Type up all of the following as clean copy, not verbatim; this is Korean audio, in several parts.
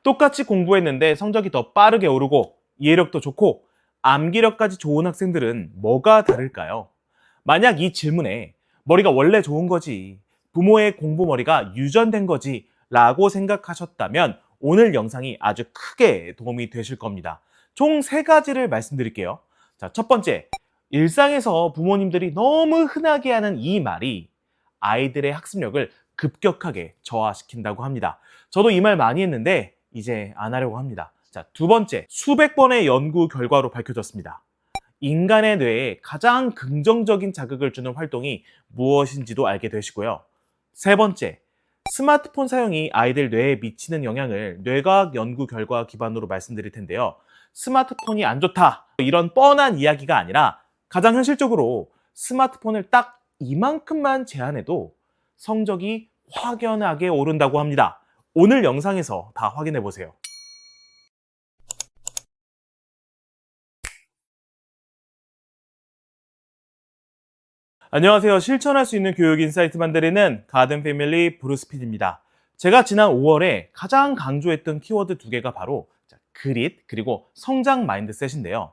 똑같이 공부했는데 성적이 더 빠르게 오르고 이해력도 좋고 암기력까지 좋은 학생들은 뭐가 다를까요? 만약 이 질문에 머리가 원래 좋은 거지, 부모의 공부 머리가 유전된 거지 라고 생각하셨다면 오늘 영상이 아주 크게 도움이 되실 겁니다. 총 3가지를 말씀드릴게요. 자, 첫 번째, 일상에서 부모님들이 너무 흔하게 하는 이 말이 아이들의 학습력을 급격하게 저하시킨다고 합니다. 저도 이 말 많이 했는데 이제 안 하려고 합니다. 자, 두 번째, 수백 번의 연구 결과로 밝혀졌습니다. 인간의 뇌에 가장 긍정적인 자극을 주는 활동이 무엇인지도 알게 되시고요. 세 번째, 스마트폰 사용이 아이들 뇌에 미치는 영향을 뇌과학 연구 결과 기반으로 말씀드릴 텐데요. 스마트폰이 안 좋다, 이런 뻔한 이야기가 아니라 가장 현실적으로 스마트폰을 딱 이만큼만 제한해도 성적이 확연하게 오른다고 합니다. 오늘 영상에서 다 확인해 보세요. 안녕하세요. 실천할 수 있는 교육 인사이트 만들이는 가든 패밀리 브루스 PD입니다. 제가 지난 5월에 가장 강조했던 키워드 2개가 바로 그릿 그리고 성장 마인드셋인데요.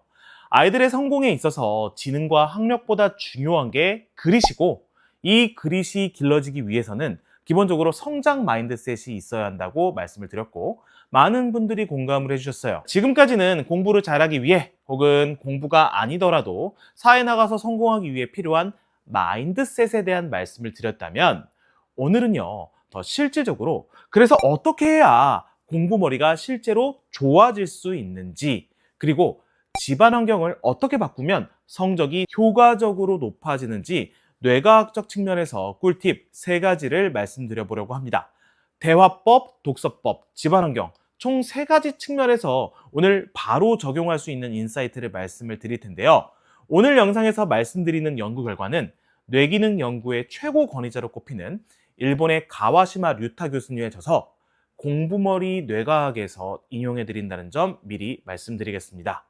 아이들의 성공에 있어서 지능과 학력보다 중요한 게 그릿이고, 이 그릿이 길러지기 위해서는 기본적으로 성장 마인드셋이 있어야 한다고 말씀을 드렸고, 많은 분들이 공감을 해주셨어요. 지금까지는 공부를 잘하기 위해 혹은 공부가 아니더라도 사회에 나가서 성공하기 위해 필요한 마인드셋에 대한 말씀을 드렸다면, 오늘은요, 더 실질적으로 그래서 어떻게 해야 공부머리가 실제로 좋아질 수 있는지, 그리고 집안 환경을 어떻게 바꾸면 성적이 효과적으로 높아지는지 뇌과학적 측면에서 꿀팁 3가지를 말씀드려 보려고 합니다. 대화법, 독서법, 집안 환경 총 3가지 측면에서 오늘 바로 적용할 수 있는 인사이트를 말씀을 드릴 텐데요. 오늘 영상에서 말씀드리는 연구 결과는 뇌기능 연구의 최고 권위자로 꼽히는 일본의 가와시마 류타 교수님의 저서 공부머리 뇌과학에서 인용해 드린다는 점 미리 말씀드리겠습니다.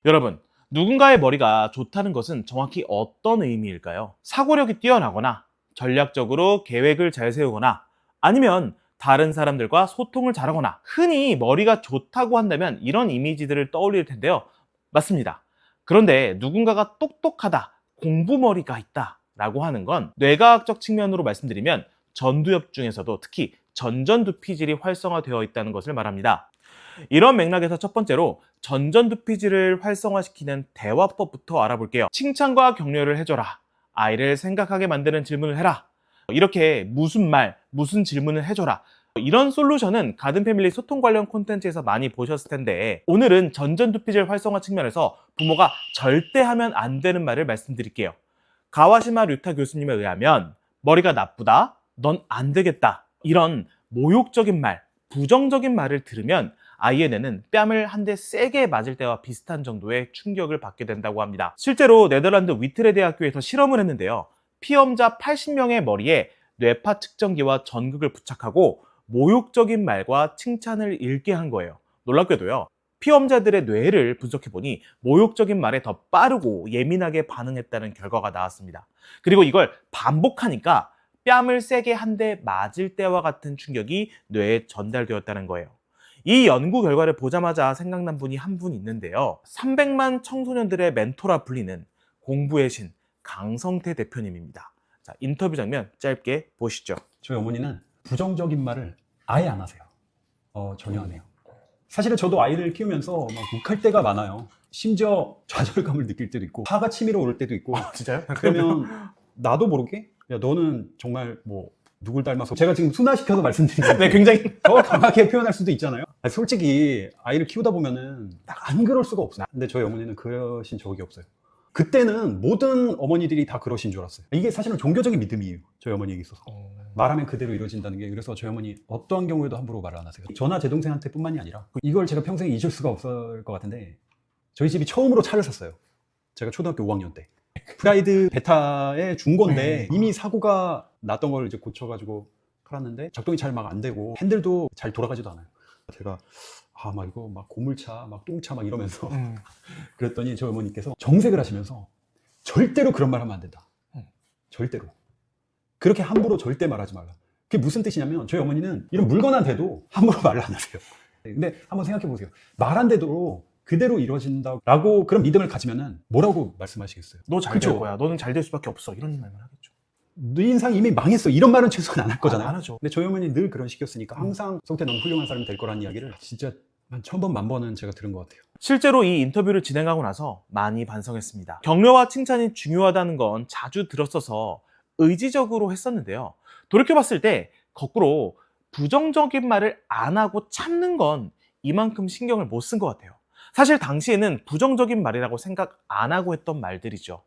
여러분, 누군가의 머리가 좋다는 것은 정확히 어떤 의미일까요? 사고력이 뛰어나거나 전략적으로 계획을 잘 세우거나 아니면 다른 사람들과 소통을 잘하거나, 흔히 머리가 좋다고 한다면 이런 이미지들을 떠올릴 텐데요. 맞습니다. 그런데 누군가가 똑똑하다, 공부머리가 있다 라고 하는 건 뇌과학적 측면으로 말씀드리면 전두엽 중에서도 특히 전전두피질이 활성화되어 있다는 것을 말합니다. 이런 맥락에서 첫 번째로 전전두피질을 활성화시키는 대화법부터 알아볼게요. 칭찬과 격려를 해줘라, 아이를 생각하게 만드는 질문을 해라, 이렇게 무슨 말, 무슨 질문을 해줘라, 이런 솔루션은 가든 패밀리 소통 관련 콘텐츠에서 많이 보셨을 텐데, 오늘은 전전두피질 활성화 측면에서 부모가 절대 하면 안 되는 말을 말씀드릴게요. 가와시마 류타 교수님에 의하면 머리가 나쁘다, 넌 안 되겠다, 이런 모욕적인 말, 부정적인 말을 들으면 아이의 뇌는 뺨을 한 대 세게 맞을 때와 비슷한 정도의 충격을 받게 된다고 합니다. 실제로 네덜란드 위트레 대학교에서 실험을 했는데요. 피험자 80명의 머리에 뇌파 측정기와 전극을 부착하고 모욕적인 말과 칭찬을 읽게 한 거예요. 놀랍게도요, 피험자들의 뇌를 분석해보니 모욕적인 말에 더 빠르고 예민하게 반응했다는 결과가 나왔습니다. 그리고 이걸 반복하니까 뺨을 세게 한 대 맞을 때와 같은 충격이 뇌에 전달되었다는 거예요. 이 연구 결과를 보자마자 생각난 분이 한 분 있는데요. 300만 청소년들의 멘토라 불리는 공부의 신 강성태 대표님입니다. 자, 인터뷰 장면 짧게 보시죠. 저희 어머니는 부정적인 말을 아예 안 하세요. 전혀 안 해요. 사실은 저도 아이를 키우면서 막 욱할 때가 많아요. 심지어 좌절감을 느낄 때도 있고 화가 치밀어 오를 때도 있고. 진짜요? 그러면 나도 모르게 야, 너는 정말 뭐 누굴 닮아서, 제가 지금 순화시켜서 말씀드리는데 네, 굉장히 더 강하게 표현할 수도 있잖아요. 솔직히 아이를 키우다 보면은 딱 안 그럴 수가 없어요. 근데 저희 어머니는 그러신 적이 없어요. 그때는 모든 어머니들이 다 그러신 줄 알았어요. 이게 사실은 종교적인 믿음이에요, 저희 어머니에게 있어서. 말하면 그대로 이루어진다는 게. 그래서 저희 어머니 어떠한 경우에도 함부로 말을 안 하세요. 저나 제 동생한테 뿐만이 아니라, 이걸 제가 평생 잊을 수가 없을 것 같은데, 저희 집이 처음으로 차를 샀어요. 제가 초등학교 5학년 때. 프라이드 베타의 중고인데 이미 사고가 났던 걸 이제 고쳐가지고 팔았는데 작동이 잘 막 안 되고 핸들도 잘 돌아가지도 않아요. 제가 막 이거 막 고물차, 막 똥차 막 이러면서 그랬더니 저희 어머니께서 정색을 하시면서 절대로 그런 말 하면 안 된다. 절대로. 그렇게 함부로 절대 말하지 말라. 그게 무슨 뜻이냐면 저희 어머니는 이런 물건한테도 함부로 말을 안 하세요. 근데 한번 생각해 보세요. 말한 대로 그대로 이루어진다라고 그런 믿음을 가지면은 뭐라고 말씀하시겠어요? 너 잘 될 그쵸? 거야. 너는 잘 될 수밖에 없어. 이런 말만 하겠죠. 네 인상 이미 망했어. 이런 말은 최소한 안 할 거잖아요. 안 하죠. 근데 저희 어머니 늘 그런 식이었으니까 항상 성태 너는 훌륭한 사람이 될 거라는 이야기를 진짜 한 1000번, 1000번은 제가 들은 것 같아요. 실제로 이 인터뷰를 진행하고 나서 많이 반성했습니다. 격려와 칭찬이 중요하다는 건 자주 들었어서 의지적으로 했었는데요. 돌이켜봤을 때 거꾸로 부정적인 말을 안 하고 참는 건 이만큼 신경을 못 쓴 것 같아요. 사실 당시에는 부정적인 말이라고 생각 안 하고 했던 말들이죠.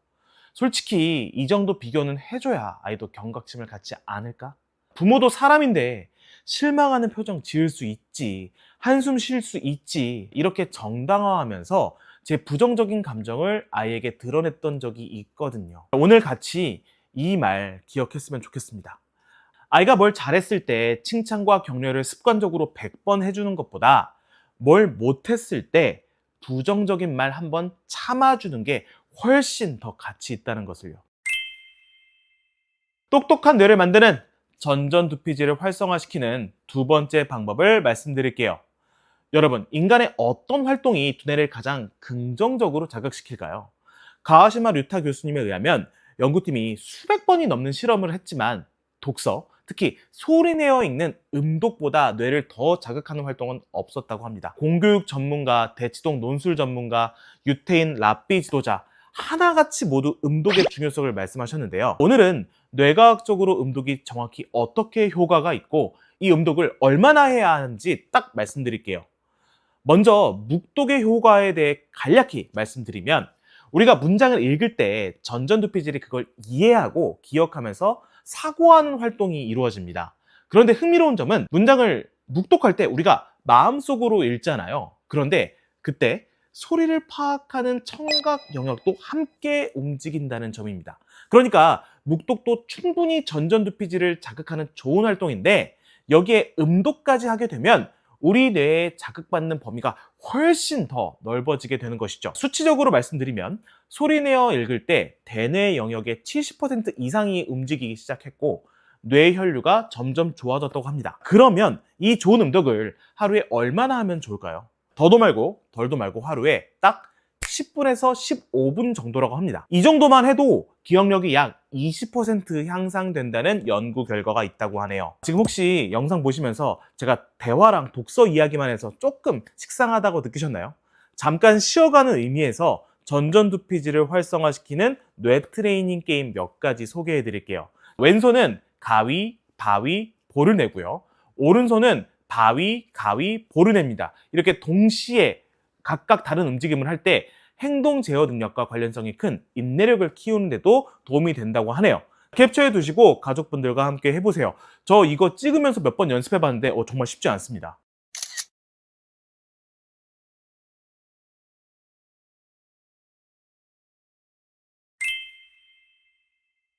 솔직히 이 정도 비교는 해줘야 아이도 경각심을 갖지 않을까? 부모도 사람인데 실망하는 표정 지을 수 있지, 한숨 쉴 수 있지, 이렇게 정당화하면서 제 부정적인 감정을 아이에게 드러냈던 적이 있거든요. 오늘 같이 이 말 기억했으면 좋겠습니다. 아이가 뭘 잘했을 때 칭찬과 격려를 습관적으로 100번 해주는 것보다 뭘 못했을 때 부정적인 말 한번 참아주는 게 훨씬 더 가치 있다는 것을요. 똑똑한 뇌를 만드는 전전두피질을 활성화시키는 두 번째 방법을 말씀드릴게요. 여러분, 인간의 어떤 활동이 두뇌를 가장 긍정적으로 자극시킬까요? 가와시마 류타 교수님에 의하면 연구팀이 수백 번이 넘는 실험을 했지만 독서, 특히 소리내어 읽는 음독보다 뇌를 더 자극하는 활동은 없었다고 합니다. 공교육 전문가, 대치동 논술 전문가, 유태인 랍비 지도자 하나같이 모두 음독의 중요성을 말씀하셨는데요. 오늘은 뇌과학적으로 음독이 정확히 어떻게 효과가 있고 이 음독을 얼마나 해야 하는지 딱 말씀드릴게요. 먼저 묵독의 효과에 대해 간략히 말씀드리면 우리가 문장을 읽을 때 전전두피질이 그걸 이해하고 기억하면서 사고하는 활동이 이루어집니다. 그런데 흥미로운 점은 문장을 묵독할 때 우리가 마음속으로 읽잖아요. 그런데 그때 소리를 파악하는 청각 영역도 함께 움직인다는 점입니다. 그러니까 묵독도 충분히 전전두피질을 자극하는 좋은 활동인데 여기에 음독까지 하게 되면 우리 뇌에 자극받는 범위가 훨씬 더 넓어지게 되는 것이죠. 수치적으로 말씀드리면 소리내어 읽을 때 대뇌 영역의 70% 이상이 움직이기 시작했고 뇌 혈류가 점점 좋아졌다고 합니다. 그러면 이 좋은 음독을 하루에 얼마나 하면 좋을까요? 더도 말고 덜도 말고 하루에 딱 10분에서 15분 정도라고 합니다. 이 정도만 해도 기억력이 약 20% 향상된다는 연구 결과가 있다고 하네요. 지금 혹시 영상 보시면서 제가 대화랑 독서 이야기만 해서 조금 식상하다고 느끼셨나요? 잠깐 쉬어가는 의미에서 전전두피질을 활성화시키는 뇌 트레이닝 게임 몇 가지 소개해 드릴게요. 왼손은 가위, 바위, 볼을 내고요. 오른손은 바위, 가위, 볼을 냅니다. 이렇게 동시에 각각 다른 움직임을 할 때 행동 제어 능력과 관련성이 큰 인내력을 키우는데도 도움이 된다고 하네요. 캡처해 두시고 가족분들과 함께 해보세요. 저 이거 찍으면서 몇 번 연습해 봤는데 정말 쉽지 않습니다.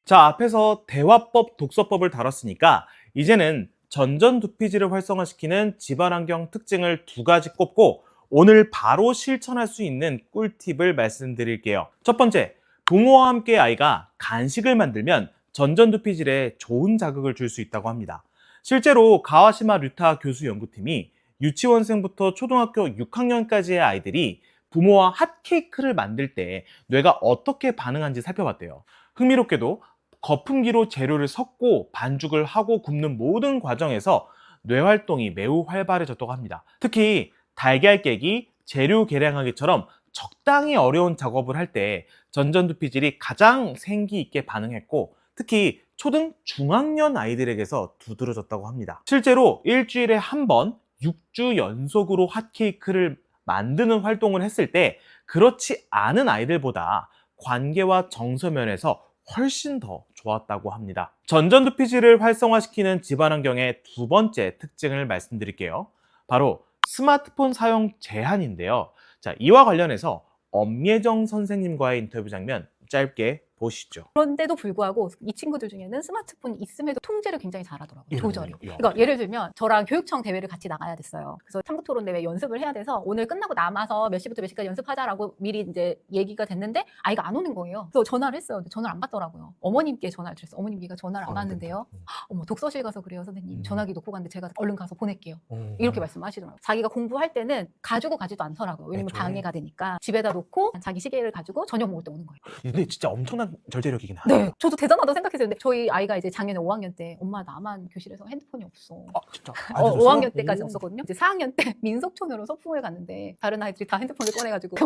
자, 앞에서 대화법, 독서법을 다뤘으니까 이제는 전전두피질을 활성화시키는 집안환경 특징을 두 가지 꼽고 오늘 바로 실천할 수 있는 꿀팁을 말씀드릴게요. 첫 번째, 부모와 함께 아이가 간식을 만들면 전전두피질에 좋은 자극을 줄 수 있다고 합니다. 실제로 가와시마 류타 교수 연구팀이 유치원생부터 초등학교 6학년까지의 아이들이 부모와 핫케이크를 만들 때 뇌가 어떻게 반응하는지 살펴봤대요. 흥미롭게도 거품기로 재료를 섞고 반죽을 하고 굽는 모든 과정에서 뇌활동이 매우 활발해졌다고 합니다. 특히 달걀 깨기, 재료 계량하기처럼 적당히 어려운 작업을 할 때 전전두피질이 가장 생기 있게 반응했고 특히 초등, 중학년 아이들에게서 두드러졌다고 합니다. 실제로 일주일에 한 번 6주 연속으로 핫케이크를 만드는 활동을 했을 때 그렇지 않은 아이들보다 관계와 정서 면에서 훨씬 더 좋았다고 합니다. 전전두피질을 활성화시키는 집안환경의 두 번째 특징을 말씀드릴게요. 바로 스마트폰 사용 제한인데요. 자, 이와 관련해서 엄예정 선생님과의 인터뷰 장면 짧게 보시죠. 그런데도 불구하고 이 친구들 중에는 스마트폰이 있음에도 통제를 굉장히 잘하더라고요. 조절을. 이러면요. 그러니까 예를 들면 저랑 교육청 대회를 같이 나가야 됐어요. 그래서 삼국토론 대회 연습을 해야 돼서 오늘 끝나고 남아서 몇 시부터 몇 시까지 연습하자라고 미리 이제 얘기가 됐는데 아이가 안 오는 거예요. 그래서 전화를 했어요. 근데 전화를 안 받더라고요. 어머님께 전화를 드렸어요. 어머님께가 전화를 안 받는데요. 어머, 독서실 가서 그래요, 선생님. 전화기 놓고 갔는데 제가 얼른 가서 보낼게요. 이렇게 말씀하시더라고요. 자기가 공부할 때는 가지고 가지도 않더라고요. 왜냐면 그렇죠. 방해가 되니까 집에다 놓고 자기 시계를 가지고 저녁 먹을 때 오는 거예요. 근데 진짜 엄청난 절제력이긴 하네요. 네, 저도 대단하다고 생각했어요. 근데 저희 아이가 이제 작년에 5학년 때 엄마 나만 교실에서 핸드폰이 없어. 진짜. 5학년 때까지 없었거든요. 이제 4학년 때 민속촌으로 소풍을 갔는데 다른 아이들이 다 핸드폰을 꺼내가지고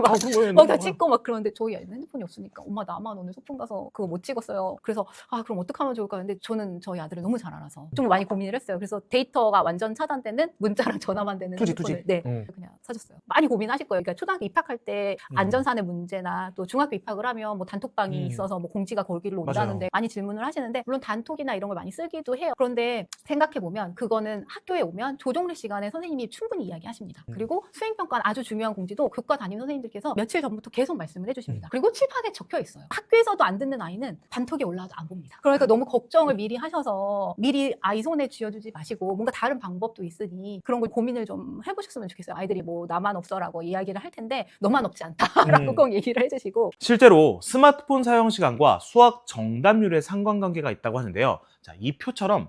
막 다 찍고 막 그러는데 저희 아이는 핸드폰이 없으니까 엄마 나만 오늘 소풍 가서 그거 못 찍었어요. 그래서 그럼 어떡하면 좋을까? 근데 저는 저희 아들을 너무 잘 알아서 좀 많이 고민을 했어요. 그래서 데이터가 완전 차단되는 문자랑 전화만 되는 핸드폰을 네, 그냥 사줬어요. 많이 고민하실 거예요. 그러니까 초등학교 입학할 때 안전산의 문제나 또 중학교 입학을 하면 뭐 단톡방이 있어서 뭐 공지가 거기로 온다는데 많이 질문을 하시는데 물론 단톡이나 이런 걸 많이 쓰기도 해요. 그런데 생각해 보면 그거는 학교에 오면 조종례 시간에 선생님이 충분히 이야기하십니다. 그리고 수행평가는 아주 중요한 공지도 교과 담임 선생님들께서 며칠 전부터 계속 말씀을 해주십니다. 그리고 칠판에 적혀 있어요. 학교에서도 안 듣는 아이는 단톡에 올라와도 안 봅니다. 그러니까 너무 걱정을 미리 하셔서 미리 아이 손에 쥐어주지 마시고 뭔가 다른 방법도 있으니 그런 걸 고민을 좀 해보셨으면 좋겠어요. 아이들이 뭐 나만 없어라고 이야기를 할 텐데 너만 없지 않다라고 꼭 얘기를 해주시고. 실제로 스마트폰 사용 시간과 수학 정답률의 상관관계가 있다고 하는데요. 자, 이 표처럼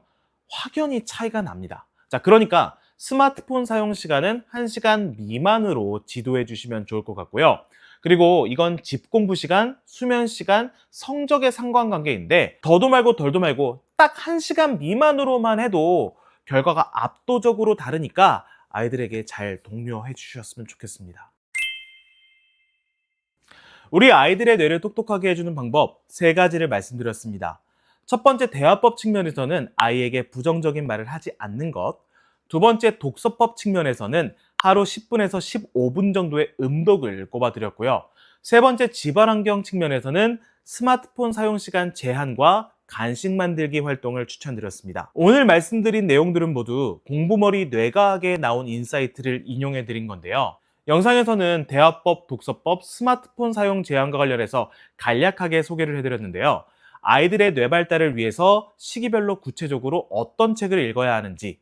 확연히 차이가 납니다. 자, 그러니까 스마트폰 사용 시간은 1시간 미만으로 지도해 주시면 좋을 것 같고요. 그리고 이건 집 공부 시간, 수면 시간, 성적의 상관관계인데 더도 말고 덜도 말고 딱 1시간 미만으로만 해도 결과가 압도적으로 다르니까 아이들에게 잘 독려해 주셨으면 좋겠습니다. 우리 아이들의 뇌를 똑똑하게 해주는 방법 3가지를 말씀드렸습니다. 첫 번째, 대화법 측면에서는 아이에게 부정적인 말을 하지 않는 것. 두 번째, 독서법 측면에서는 하루 10분에서 15분 정도의 음독을 꼽아드렸고요. 세 번째, 집안 환경 측면에서는 스마트폰 사용 시간 제한과 간식 만들기 활동을 추천드렸습니다. 오늘 말씀드린 내용들은 모두 공부머리 뇌과학에 나온 인사이트를 인용해 드린 건데요. 영상에서는 대화법, 독서법, 스마트폰 사용 제한과 관련해서 간략하게 소개를 해드렸는데요. 아이들의 뇌 발달을 위해서 시기별로 구체적으로 어떤 책을 읽어야 하는지,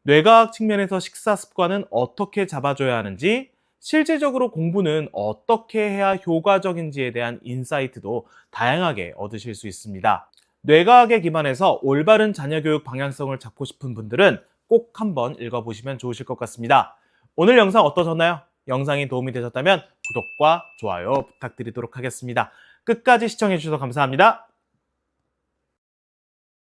뇌과학 측면에서 식사 습관은 어떻게 잡아줘야 하는지, 실질적으로 공부는 어떻게 해야 효과적인지에 대한 인사이트도 다양하게 얻으실 수 있습니다. 뇌과학에 기반해서 올바른 자녀교육 방향성을 잡고 싶은 분들은 꼭 한번 읽어보시면 좋으실 것 같습니다. 오늘 영상 어떠셨나요? 영상이 도움이 되셨다면 구독과 좋아요 부탁드리도록 하겠습니다. 끝까지 시청해주셔서 감사합니다.